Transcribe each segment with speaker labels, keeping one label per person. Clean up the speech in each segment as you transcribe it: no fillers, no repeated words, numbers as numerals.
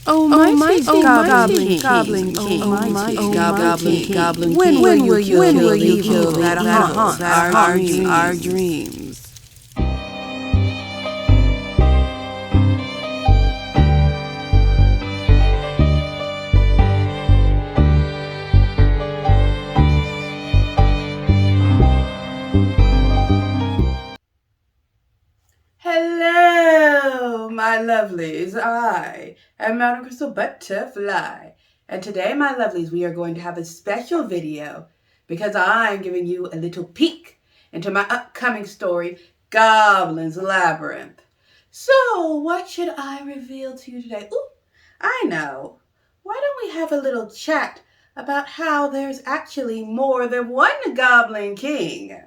Speaker 1: Almighty
Speaker 2: Goblin King, when will you kill the evil that haunts our dreams?
Speaker 1: Hello, my lovelies. I am Mountain Crystal Butterfly. And today, my lovelies, we are going to have a special video because I'm giving you a little peek into my upcoming story, Goblins Labyrinth. So, what should I reveal to you today? Ooh, I know. Why don't we have a little chat about how there's actually more than one Goblin King?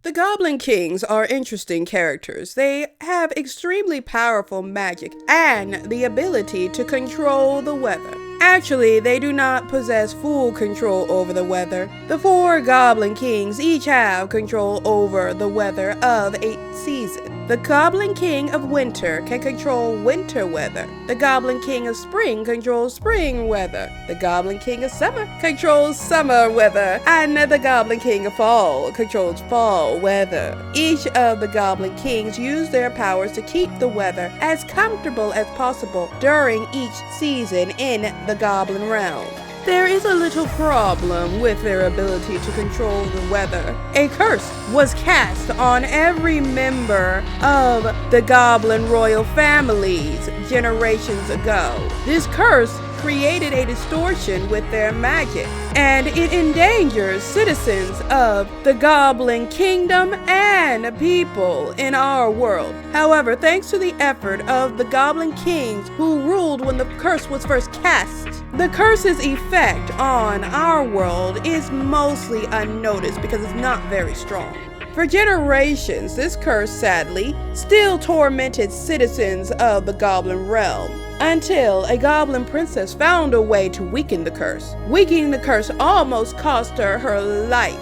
Speaker 2: The Goblin Kings are interesting characters. They have extremely powerful magic and the ability to control the weather. Actually, they do not possess full control over the weather. The 4 Goblin Kings each have control over the weather of a season. The Goblin King of Winter can control winter weather. The Goblin King of Spring controls spring weather. The Goblin King of Summer controls summer weather. And the Goblin King of Fall controls fall weather. Each of the Goblin Kings use their powers to keep the weather as comfortable as possible during each season in the Goblin realm. There is a little problem with their ability to control the weather. A curse was cast on every member of the Goblin royal families generations ago. This curse created a distortion with their magic, and it endangers citizens of the Goblin Kingdom and people in our world. However, thanks to the effort of the Goblin Kings who ruled when the curse was first cast, the curse's effect on our world is mostly unnoticed because it's not very strong. For generations, this curse, sadly, still tormented citizens of the Goblin realm, until a Goblin princess found a way to weaken the curse. Weakening the curse almost cost her her life,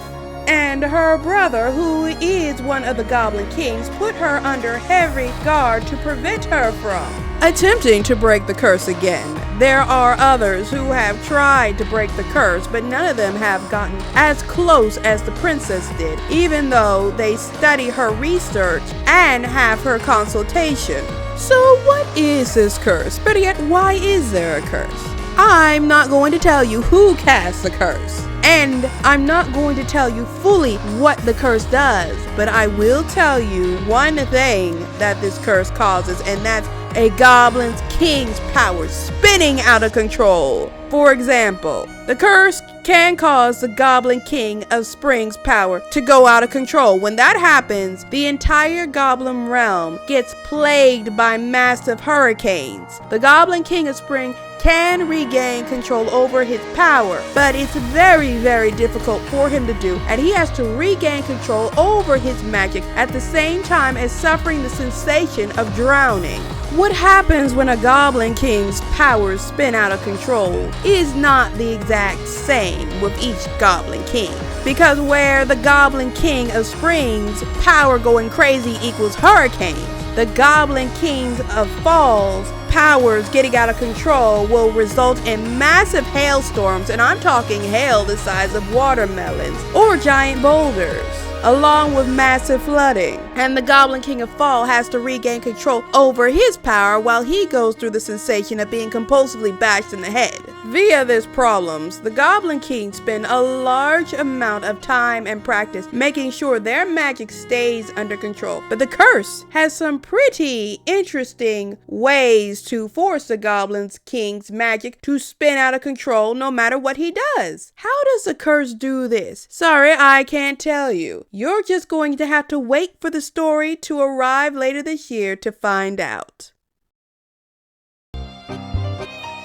Speaker 2: and her brother, who is one of the Goblin Kings, put her under heavy guard to prevent her from attempting to break the curse again. There are others who have tried to break the curse, but none of them have gotten as close as the princess did, even though they study her research and have her consultation. So what is this curse? Better yet, why is there a curse? I'm not going to tell you who cast the curse, and I'm not going to tell you fully what the curse does, but I will tell you one thing that this curse causes, and that's a Goblin King's power spinning out of control. For example, the curse can cause the Goblin King of Spring's power to go out of control. When that happens, the entire Goblin realm gets plagued by massive hurricanes. The Goblin King of Spring can regain control over his power, but it's very, very difficult for him to do, and he has to regain control over his magic at the same time as suffering the sensation of drowning. What happens when a Goblin King's powers spin out of control is not the exact same with each Goblin King, because where the Goblin King of Spring's power going crazy equals hurricanes, the Goblin Kings of Fall's powers getting out of control will result in massive hailstorms, and I'm talking hail the size of watermelons or giant boulders, along with massive flooding. And the Goblin King of Fall has to regain control over his power while he goes through the sensation of being compulsively bashed in the head. Via this problems, the Goblin Kings spend a large amount of time and practice making sure their magic stays under control. But the curse has some pretty interesting ways to force the Goblin King's magic to spin out of control no matter what he does. How does the curse do this? Sorry, I can't tell you. You're just going to have to wait for the story to arrive later this year to find out.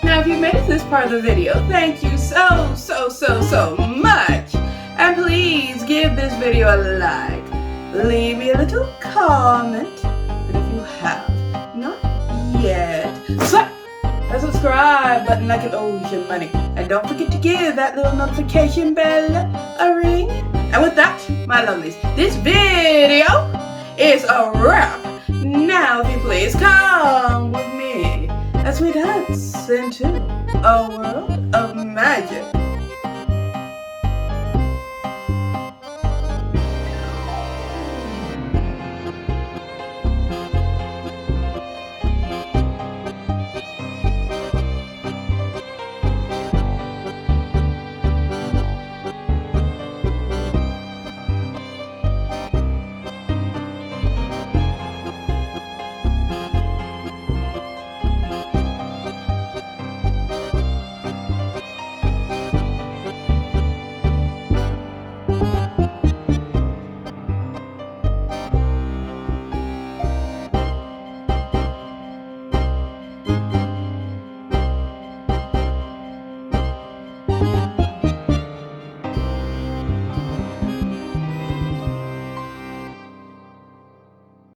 Speaker 1: Now, if you made it to this part of the video, thank you so much. And please give this video a like. Leave me a little comment. And if you have not yet, slap that subscribe button like an ocean money. And don't forget to give that little notification bell a ring. And with that, my lovelies, this video is a wrap. Now, if you please, come